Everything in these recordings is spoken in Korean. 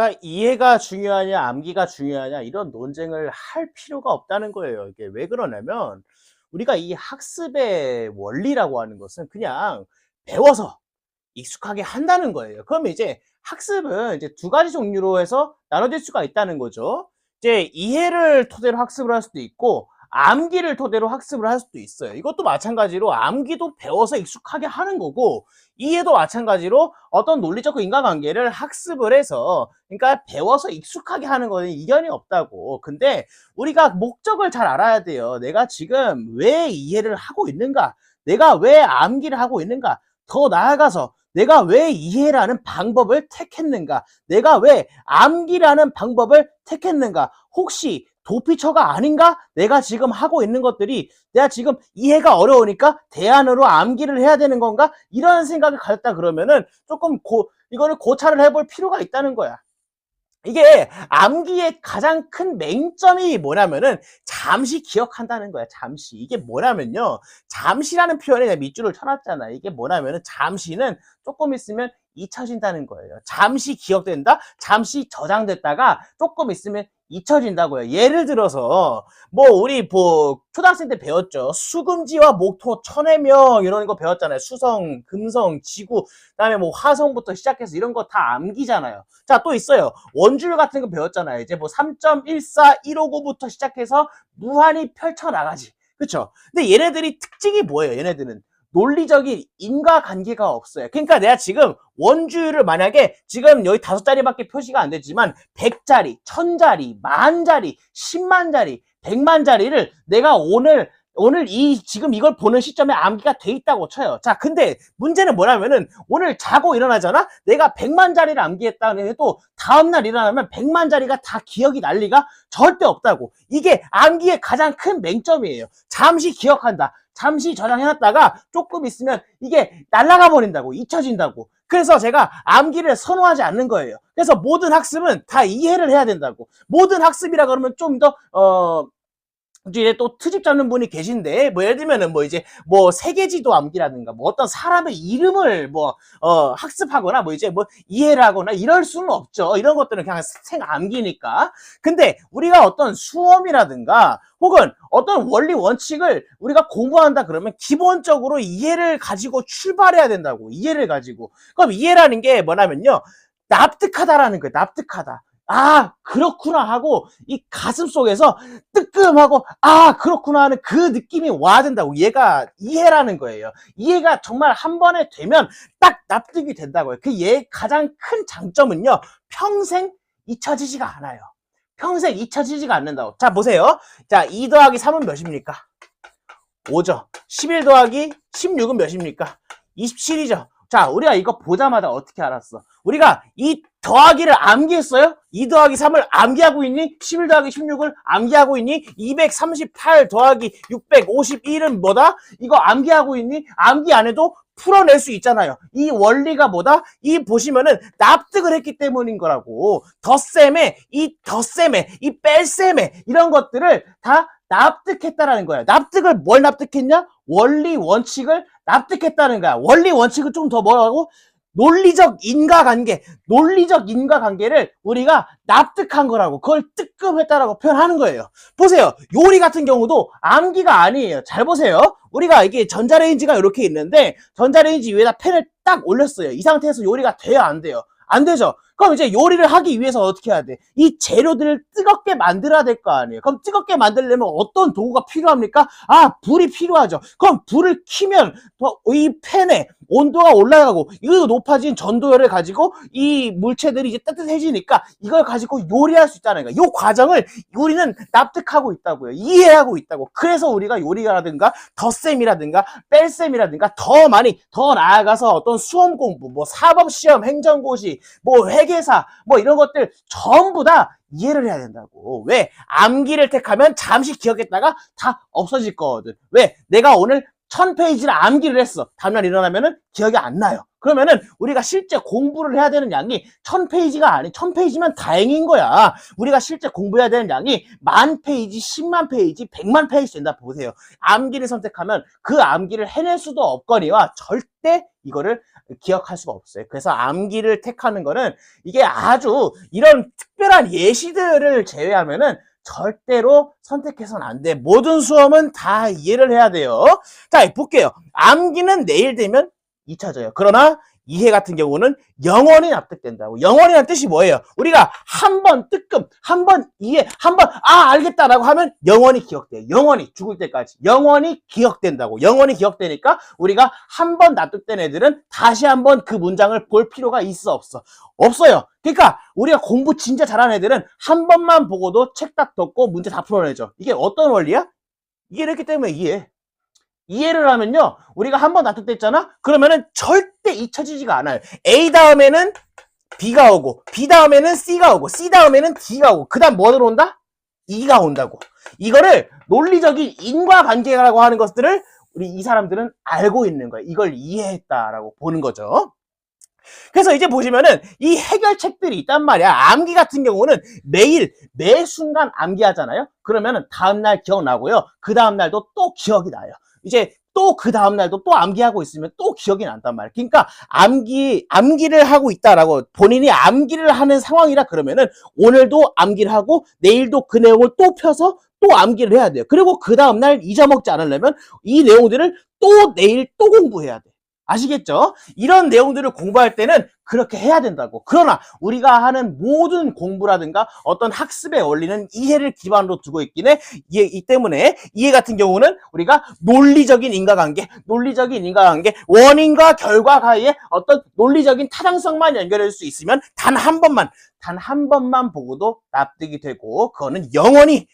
그러니까 이해가 중요하냐 암기가 중요하냐 이런 논쟁을 할 필요가 없다는 거예요. 이게 왜 그러냐면 우리가 이 학습의 원리라고 하는 것은 그냥 배워서 익숙하게 한다는 거예요. 그러면 이제 학습은 이제 두 가지 종류로 해서 나눠질 수가 있다는 거죠. 이제 이해를 토대로 학습을 할 수도 있고 암기를 토대로 학습을 할 수도 있어요. 이것도 마찬가지로 암기도 배워서 익숙하게 하는 거고 이해도 마찬가지로 어떤 논리적 인과관계를 학습을 해서 그러니까 배워서 익숙하게 하는 거는 이견이 없다고. 근데 우리가 목적을 잘 알아야 돼요. 내가 지금 왜 이해를 하고 있는가? 내가 왜 암기를 하고 있는가? 더 나아가서 내가 왜 이해라는 방법을 택했는가? 내가 왜 암기라는 방법을 택했는가? 혹시 도피처가 아닌가? 내가 지금 하고 있는 것들이 내가 지금 이해가 어려우니까 대안으로 암기를 해야 되는 건가? 이런 생각을 가졌다 그러면은 조금 이거를 고찰을 해볼 필요가 있다는 거야. 이게 암기의 가장 큰 맹점이 뭐냐면은 잠시 기억한다는 거야. 잠시. 이게 뭐냐면요. 잠시라는 표현에 내가 밑줄을 쳐놨잖아. 이게 뭐냐면은 잠시는 조금 있으면 잊혀진다는 거예요. 잠시 기억된다? 잠시 저장됐다가 조금 있으면 잊혀진다고요. 예를 들어서 뭐 우리 뭐 초등학생 때 배웠죠. 수금지와 목토 천해명 이런 거 배웠잖아요. 수성, 금성, 지구, 그다음에 뭐 화성부터 시작해서 이런 거 다 암기잖아요. 자, 또 있어요. 원줄 같은 거 배웠잖아요. 이제 뭐 3.14, 159부터 시작해서 무한히 펼쳐나가지. 그쵸? 근데 얘네들이 특징이 뭐예요? 얘네들은 논리적인 인과관계가 없어요. 그러니까 내가 지금 원주율을 만약에 지금 여기 5자리밖에 표시가 안 되지만 100자리, 1000자리, 만자리, 10만자리, 100만자리를 내가 오늘 지금 이걸 보는 시점에 암기가 돼 있다고 쳐요. 자, 근데 문제는 뭐냐면은 오늘 자고 일어나잖아? 내가 100만자리를 암기했다는 해도 다음날 일어나면 100만자리가 다 기억이 날 리가 절대 없다고. 이게 암기의 가장 큰 맹점이에요. 잠시 기억한다. 잠시 저장해놨다가 조금 있으면 이게 날아가 버린다고, 잊혀진다고. 그래서 제가 암기를 선호하지 않는 거예요. 그래서 모든 학습은 다 이해를 해야 된다고. 모든 학습이라 그러면 좀 더, 이제 또 트집 잡는 분이 계신데, 뭐 예를 들면은 뭐 이제 뭐 세계지도 암기라든가 뭐 어떤 사람의 이름을 뭐 학습하거나 뭐 이제 뭐 이해를 하거나 이럴 수는 없죠. 이런 것들은 그냥 생 암기니까. 근데 우리가 어떤 수험이라든가 혹은 어떤 원리 원칙을 우리가 공부한다 그러면 기본적으로 이해를 가지고 출발해야 된다고. 이해를 가지고. 그럼 이해라는 게 뭐냐면요. 납득하다라는 거예요. 납득하다. 아, 그렇구나 하고 이 가슴 속에서 뜨끔하고 아, 그렇구나 하는 그 느낌이 와야 된다고. 얘가 이해라는 거예요. 이해가 정말 한 번에 되면 딱 납득이 된다고요. 그 얘 가장 큰 장점은요. 평생 잊혀지지가 않아요. 평생 잊혀지지가 않는다고. 자, 보세요. 자, 2 더하기 3은 몇입니까? 5죠. 11 더하기 16은 몇입니까? 27이죠. 자, 우리가 이거 보자마자 어떻게 알았어? 우리가 이 더하기를 암기했어요? 2 더하기 3을 암기하고 있니? 11 더하기 16을 암기하고 있니? 238 더하기 651은 뭐다? 이거 암기하고 있니? 암기 안 해도 풀어낼 수 있잖아요. 이 원리가 뭐다? 이 보시면은 납득을 했기 때문인 거라고. 덧셈에, 이 뺄셈에 이런 것들을 다 납득했다라는 거야. 납득을 뭘 납득했냐? 원리 원칙을 납득했다는 거야. 원리 원칙을 좀 더 뭐라고? 논리적 인과관계를 우리가 납득한 거라고. 그걸 뜨끔했다라고 표현하는 거예요. 보세요. 요리 같은 경우도 암기가 아니에요. 잘 보세요. 우리가 이게 전자레인지가 이렇게 있는데 전자레인지 위에다 팬을 딱 올렸어요. 이 상태에서 요리가 돼요, 안 돼요? 안 되죠. 그럼 이제 요리를 하기 위해서 어떻게 해야 돼? 이 재료들을 뜨겁게 만들어야 될 거 아니에요. 그럼 뜨겁게 만들려면 어떤 도구가 필요합니까? 아, 불이 필요하죠. 그럼 불을 켜면 이 팬에 온도가 올라가고 이거 높아진 전도열을 가지고 이 물체들이 이제 따뜻해지니까 이걸 가지고 요리할 수 있다는 거예요. 이 과정을 우리는 납득하고 있다고요. 이해하고 있다고. 그래서 우리가 요리라든가 덧셈이라든가 뺄셈이라든가 더 많이 더 나아가서 어떤 수험 공부, 뭐 사법시험, 행정고시, 뭐 회계사, 뭐 이런 것들 전부 다 이해를 해야 된다고. 왜? 암기를 택하면 잠시 기억했다가 다 없어질 거거든. 왜? 내가 오늘 1000페이지를 암기를 했어. 다음날 일어나면은 기억이 안 나요. 그러면은 우리가 실제 공부를 해야 되는 양이 1000페이지가 아니, 1000페이지면 다행인 거야. 우리가 실제 공부해야 되는 양이 10,000페이지, 100,000 페이지, 100만 페이지 된다 보세요. 암기를 선택하면 그 암기를 해낼 수도 없거니와 절대 이거를 기억할 수가 없어요. 그래서 암기를 택하는 거는 이게 아주 이런 특별한 예시들을 제외하면은 절대로 선택해서는 안 돼. 모든 수험은 다 이해를 해야 돼요. 자, 볼게요. 암기는 내일 되면 잊혀져요. 그러나 이해 같은 경우는 영원히 납득된다고. 영원이라는 뜻이 뭐예요? 우리가 한 번 뜨끔, 한 번 이해, 한 번 알겠다라고 하면 영원히 기억돼요. 영원히 죽을 때까지 영원히 기억된다고. 영원히 기억되니까 우리가 한 번 납득된 애들은 다시 한 번 그 문장을 볼 필요가 있어 없어? 없어요. 그러니까 우리가 공부 진짜 잘하는 애들은 한 번만 보고도 책 딱 덮고 문제 다 풀어내죠. 이게 어떤 원리야? 이해를 했기 때문에 이해를 하면요, 우리가 한 번 납득됐잖아? 그러면은 절대 잊혀지지가 않아요. A 다음에는 B가 오고, B 다음에는 C가 오고, C 다음에는 D가 오고, 그 다음 뭐 들어온다? E가 온다고. 이거를 논리적인 인과관계라고 하는 것들을 우리 이 사람들은 알고 있는 거예요. 이걸 이해했다라고 보는 거죠. 그래서 이제 보시면은 이 해결책들이 있단 말이야. 암기 같은 경우는 매일, 매 순간 암기하잖아요? 그러면은 다음날 기억나고요. 그 다음날도 또 기억이 나요. 이제 또 그 다음날도 또 암기하고 있으면 또 기억이 난단 말이야. 그러니까 암기를 하고 있다라고 본인이 암기를 하는 상황이라 그러면은 오늘도 암기를 하고 내일도 그 내용을 또 펴서 또 암기를 해야 돼요. 그리고 그 다음날 잊어먹지 않으려면 이 내용들을 또 내일 또 공부해야 돼. 아시겠죠? 이런 내용들을 공부할 때는 그렇게 해야 된다고. 그러나 우리가 하는 모든 공부라든가 어떤 학습의 원리는 이해를 기반으로 두고 있긴 해. 이 때문에 이해 같은 경우는 우리가 논리적인 인과관계, 원인과 결과 사이에 어떤 논리적인 타당성만 연결할 수 있으면 단 한 번만 보고도 납득이 되고 그거는 영원히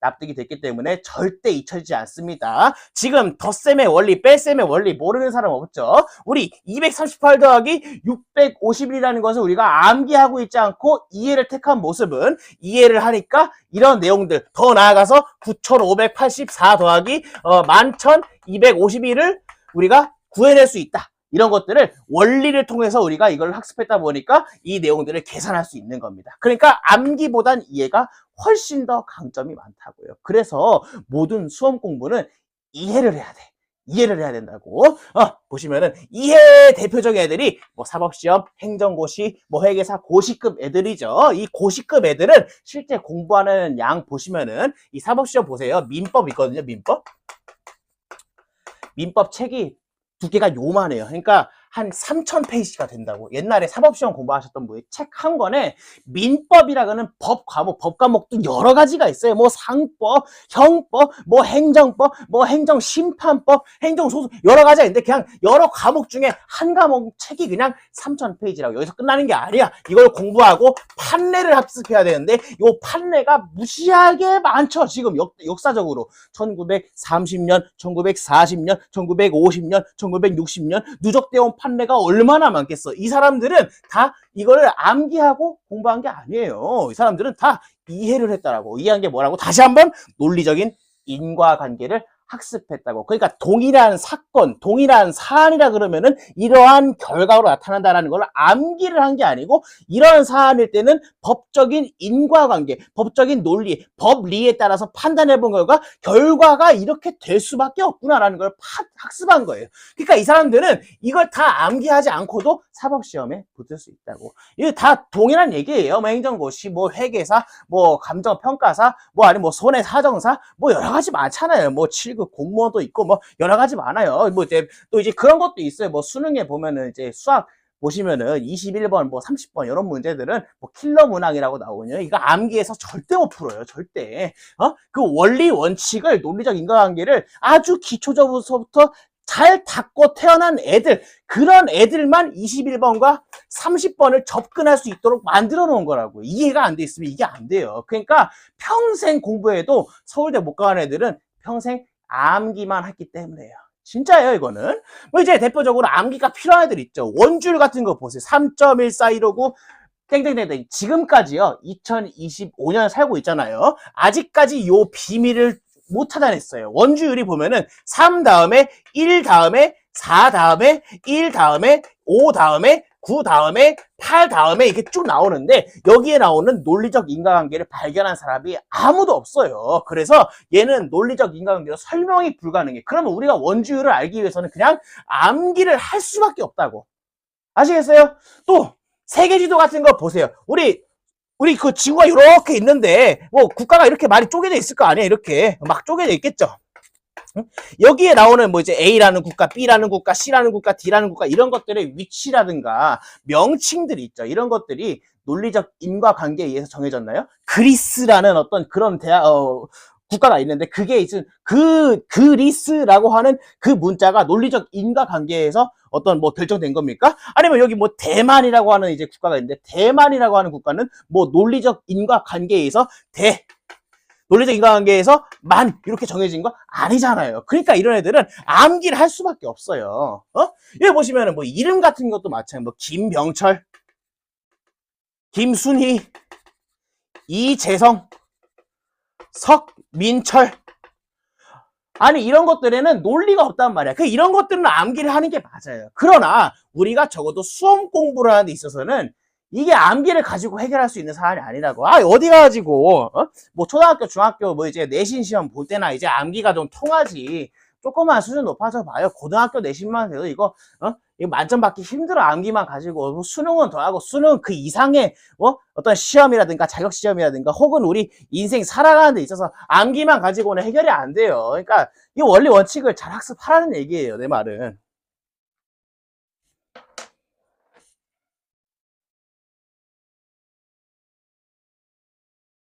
납득이 됐기 때문에 절대 잊혀지지 않습니다. 지금 덧셈의 원리, 뺄셈의 원리 모르는 사람 없죠? 우리 238 더하기 651이라는 것을 우리가 암기하고 있지 않고 이해를 택한 모습은 이해를 하니까 이런 내용들, 더 나아가서 9584 더하기 11,251을 우리가 구해낼 수 있다. 이런 것들을 원리를 통해서 우리가 이걸 학습했다 보니까 이 내용들을 계산할 수 있는 겁니다. 그러니까 암기보단 이해가 훨씬 더 강점이 많다고요. 그래서 모든 수험 공부는 이해를 해야 돼. 이해를 해야 된다고. 보시면은 이해 대표적인 애들이 뭐 사법시험, 행정고시, 뭐 회계사 고시급 애들이죠. 이 고시급 애들은 실제 공부하는 양 보시면은 이 사법시험 보세요. 민법 있거든요. 민법 책이 두께가 요만해요. 그러니까 한 3,000페이지가 된다고. 옛날에 사법시험 공부하셨던 분이 책 한 권에 민법이라고는 법 과목도 여러 가지가 있어요. 뭐 상법, 형법, 뭐 행정법, 뭐 행정심판법, 행정소송 여러 가지가 있는데 그냥 여러 과목 중에 한 과목 책이 그냥 3,000페이지라고. 여기서 끝나는 게 아니야. 이걸 공부하고 판례를 학습해야 되는데 이 판례가 무시하게 많죠. 지금 역사적으로 1930년, 1940년, 1950년, 1960년 누적되어 온 판례가 얼마나 많겠어. 이 사람들은 다 이거를 암기하고 공부한 게 아니에요. 이 사람들은 다 이해를 했다라고. 이해한 게 뭐라고? 다시 한번 논리적인 인과관계를 학습했다고. 그러니까 동일한 사건, 동일한 사안이라 그러면은 이러한 결과로 나타난다라는 걸 암기를 한 게 아니고 이러한 사안일 때는 법적인 인과관계, 법적인 논리, 법리에 따라서 판단해 본 결과가 이렇게 될 수밖에 없구나라는 걸 학습한 거예요. 그러니까 이 사람들은 이걸 다 암기하지 않고도 사법시험에 붙을 수 있다고. 이게 다 동일한 얘기예요. 뭐 행정고시, 뭐 회계사, 뭐 감정평가사, 뭐 아니면 뭐 손해사정사, 뭐 여러 가지 많잖아요. 뭐 7급 공무원도 있고 뭐 여러 가지 많아요. 뭐 이제 또 이제 그런 것도 있어요. 뭐 수능에 보면은 이제 수학 보시면은 21번, 뭐 30번 이런 문제들은 뭐 킬러 문항이라고 나오거든요. 이거 암기해서 절대 못 풀어요. 절대. 그 원리 원칙을 논리적 인과관계를 아주 기초적으로부터 잘 닦고 태어난 애들, 그런 애들만 21번과 30번을 접근할 수 있도록 만들어 놓은 거라고. 이해가 안 돼 있으면 이게 안 돼요. 그러니까 평생 공부해도 서울대 못 가는 애들은 평생 암기만 했기 때문에요. 진짜예요, 이거는. 뭐 이제 대표적으로 암기가 필요한 애들 있죠. 원줄 같은 거 보세요. 3.1415고 땡땡땡땡. 지금까지요. 2025년 살고 있잖아요. 아직까지 요 비밀을 못 찾아냈어요. 원주율이 보면은 3 다음에 1 다음에 4 다음에 1 다음에 5 다음에 9 다음에 8 다음에 이렇게 쭉 나오는데 여기에 나오는 논리적 인과관계를 발견한 사람이 아무도 없어요. 그래서 얘는 논리적 인과관계로 설명이 불가능해. 그러면 우리가 원주율을 알기 위해서는 그냥 암기를 할 수밖에 없다고. 아시겠어요? 또 세계지도 같은 거 보세요. 우리 그 지구가 이렇게 있는데 뭐 국가가 이렇게 많이 쪼개져 있을 거 아니에요. 이렇게 막 쪼개져 있겠죠. 여기에 나오는 뭐 이제 A라는 국가, B라는 국가, C라는 국가, D라는 국가 이런 것들의 위치라든가 명칭들이 있죠. 이런 것들이 논리적 인과관계에 의해서 정해졌나요? 그리스라는 어떤 그런 국가가 있는데 그게 이제 그리스라고 하는 그 문자가 논리적 인과관계에서 어떤 뭐 결정된 겁니까? 아니면 여기 뭐 대만이라고 하는 이제 국가가 있는데 대만이라고 하는 국가는 뭐 논리적 인과관계에 의해서 논리적 인과관계에서 만 이렇게 정해진 거 아니잖아요. 그러니까 이런 애들은 암기를 할 수밖에 없어요. 여기 보시면은 뭐 이름 같은 것도 마찬가지. 뭐 김병철, 김순희, 이재성, 석민철. 아니 이런 것들에는 논리가 없단 말이야. 이런 것들은 암기를 하는 게 맞아요. 그러나 우리가 적어도 수험 공부를 하는 데 있어서는 이게 암기를 가지고 해결할 수 있는 사안이 아니라고. 어디 가지고 뭐 초등학교, 중학교 뭐 이제 내신 시험 볼 때나 이제 암기가 좀 통하지. 조금만 수준 높아져 봐요. 고등학교 내신만 돼도 이거 만점 받기 힘들어. 암기만 가지고. 수능은 더하고 수능 그 이상의 어떤 시험이라든가 자격 시험이라든가 혹은 우리 인생 살아가는 데 있어서 암기만 가지고는 해결이 안 돼요. 그러니까 이 원리 원칙을 잘 학습하라는 얘기예요. 내 말은.